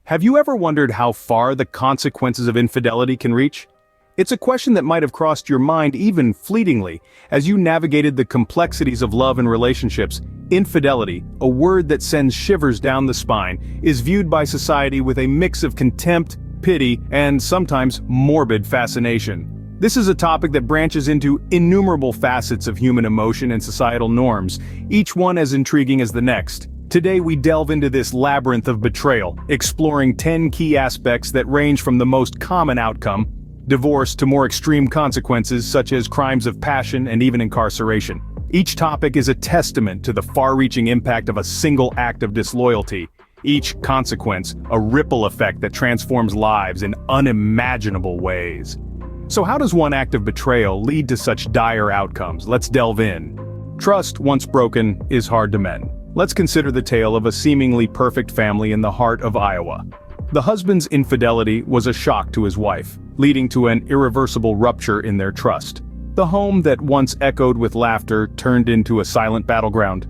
Have you ever wondered how far the consequences of infidelity can reach? It's a question that might have crossed your mind even fleetingly as you navigated the complexities of love and relationships. Infidelity, a word that sends shivers down the spine, is viewed by society with a mix of contempt, pity, and sometimes morbid fascination. This is a topic that branches into innumerable facets of human emotion and societal norms, each one as intriguing as the next. Today we delve into this labyrinth of betrayal, exploring 10 key aspects that range from the most common outcome, divorce, to more extreme consequences such as crimes of passion and even incarceration. Each topic is a testament to the far-reaching impact of a single act of disloyalty. Each consequence, a ripple effect that transforms lives in unimaginable ways. So how does one act of betrayal lead to such dire outcomes? Let's delve in. Trust, once broken, is hard to mend. Let's consider the tale of a seemingly perfect family in the heart of Iowa. The husband's infidelity was a shock to his wife, leading to an irreversible rupture in their trust. The home that once echoed with laughter turned into a silent battleground.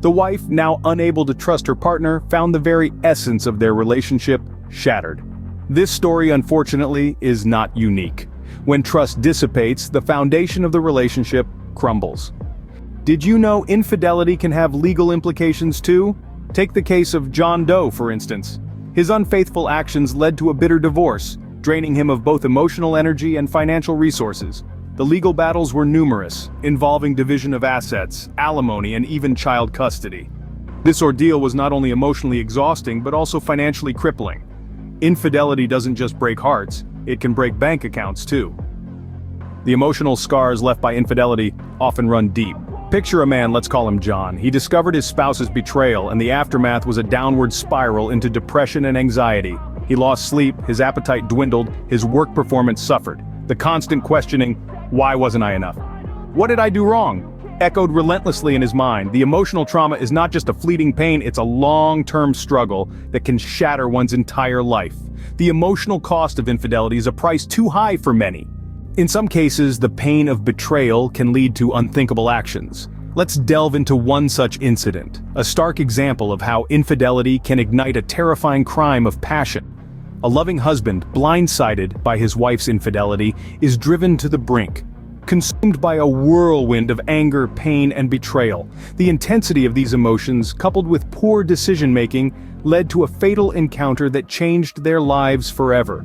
The wife, now unable to trust her partner, found the very essence of their relationship shattered. This story, unfortunately, is not unique. When trust dissipates, the foundation of the relationship crumbles. Did you know infidelity can have legal implications too? Take the case of John Doe, for instance. His unfaithful actions led to a bitter divorce, draining him of both emotional energy and financial resources. The legal battles were numerous, involving division of assets, alimony, and even child custody. This ordeal was not only emotionally exhausting but also financially crippling. Infidelity doesn't just break hearts, it can break bank accounts too. The emotional scars left by infidelity often run deep. Picture a man, let's call him John. He discovered his spouse's betrayal, and the aftermath was a downward spiral into depression and anxiety. He lost sleep, his appetite dwindled, his work performance suffered. The constant questioning, "Why wasn't I enough? What did I do wrong?" echoed relentlessly in his mind. The emotional trauma is not just a fleeting pain, it's a long-term struggle that can shatter one's entire life. The emotional cost of infidelity is a price too high for many. In some cases, the pain of betrayal can lead to unthinkable actions. Let's delve into one such incident, a stark example of how infidelity can ignite a terrifying crime of passion. A loving husband, blindsided by his wife's infidelity, is driven to the brink, consumed by a whirlwind of anger, pain, and betrayal. The intensity of these emotions, coupled with poor decision-making, led to a fatal encounter that changed their lives forever.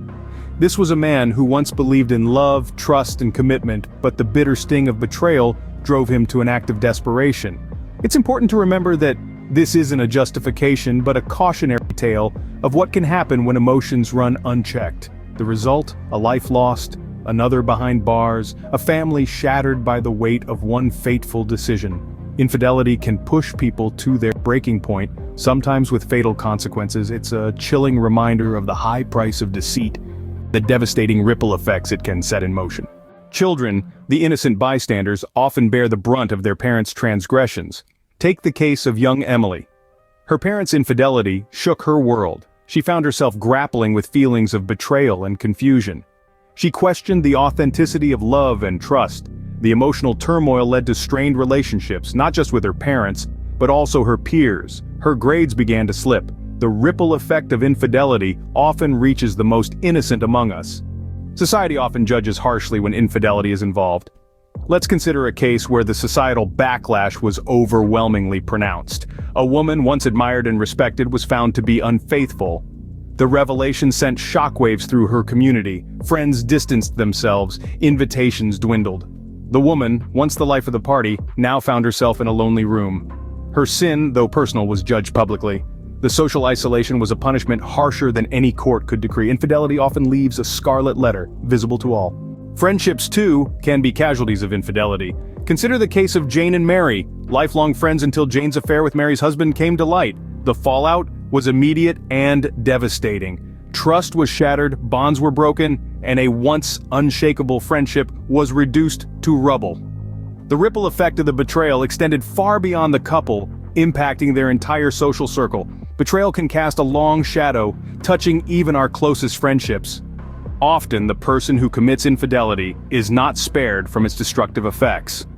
This was a man who once believed in love, trust, and commitment, but the bitter sting of betrayal drove him to an act of desperation. It's important to remember that this isn't a justification but a cautionary tale of what can happen when emotions run unchecked. The result? A life lost, another behind bars, a family shattered by the weight of one fateful decision. Infidelity can push people to their breaking point, sometimes with fatal consequences. It's a chilling reminder of the high price of deceit, the devastating ripple effects it can set in motion. Children, the innocent bystanders, often bear the brunt of their parents' transgressions. Take the case of young Emily. Her parents' infidelity shook her world. She found herself grappling with feelings of betrayal and confusion. She questioned the authenticity of love and trust. The emotional turmoil led to strained relationships, not just with her parents, but also her peers. Her grades began to slip. The ripple effect of infidelity often reaches the most innocent among us. Society often judges harshly when infidelity is involved. Let's consider a case where the societal backlash was overwhelmingly pronounced. A woman once admired and respected was found to be unfaithful. The revelation sent shockwaves through her community. Friends distanced themselves, invitations dwindled. The woman, once the life of the party, now found herself in a lonely room. Her sin, though personal, was judged publicly. The social isolation was a punishment harsher than any court could decree. Infidelity often leaves a scarlet letter, visible to all. Friendships, too, can be casualties of infidelity. Consider the case of Jane and Mary, lifelong friends until Jane's affair with Mary's husband came to light. The fallout was immediate and devastating. Trust was shattered, bonds were broken, and a once unshakable friendship was reduced to rubble. The ripple effect of the betrayal extended far beyond the couple, impacting their entire social circle. Betrayal can cast a long shadow, touching even our closest friendships. Often, the person who commits infidelity is not spared from its destructive effects.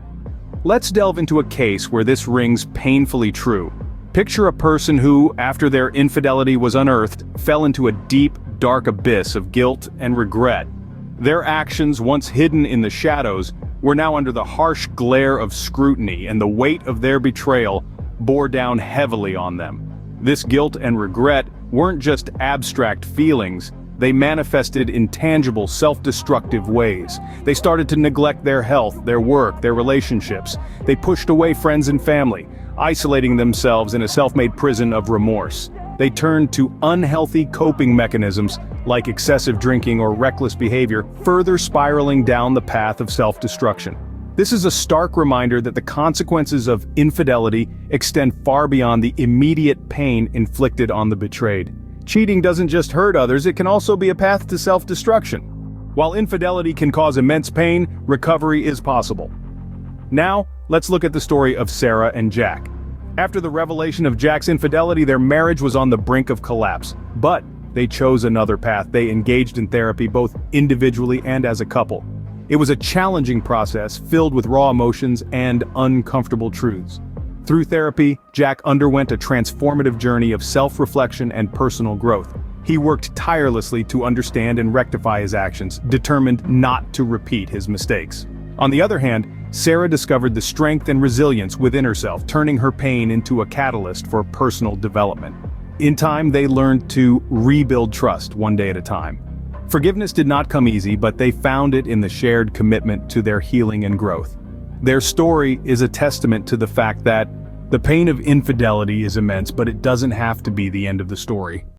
Let's delve into a case where this rings painfully true. Picture a person who, after their infidelity was unearthed, fell into a deep, dark abyss of guilt and regret. Their actions, once hidden in the shadows, were now under the harsh glare of scrutiny, and the weight of their betrayal bore down heavily on them. This guilt and regret weren't just abstract feelings, they manifested in tangible, self-destructive ways. They started to neglect their health, their work, their relationships. They pushed away friends and family, isolating themselves in a self-made prison of remorse. They turned to unhealthy coping mechanisms like excessive drinking or reckless behavior, further spiraling down the path of self-destruction. This is a stark reminder that the consequences of infidelity extend far beyond the immediate pain inflicted on the betrayed. Cheating doesn't just hurt others, it can also be a path to self-destruction. While infidelity can cause immense pain, recovery is possible. Now, let's look at the story of Sarah and Jack. After the revelation of Jack's infidelity, their marriage was on the brink of collapse. But they chose another path. They engaged in therapy both individually and as a couple. It was a challenging process filled with raw emotions and uncomfortable truths. Through therapy, Jack underwent a transformative journey of self-reflection and personal growth. He worked tirelessly to understand and rectify his actions, determined not to repeat his mistakes. On the other hand, Sarah discovered the strength and resilience within herself, turning her pain into a catalyst for personal development. In time, they learned to rebuild trust one day at a time. Forgiveness did not come easy, but they found it in the shared commitment to their healing and growth. Their story is a testament to the fact that the pain of infidelity is immense, but it doesn't have to be the end of the story.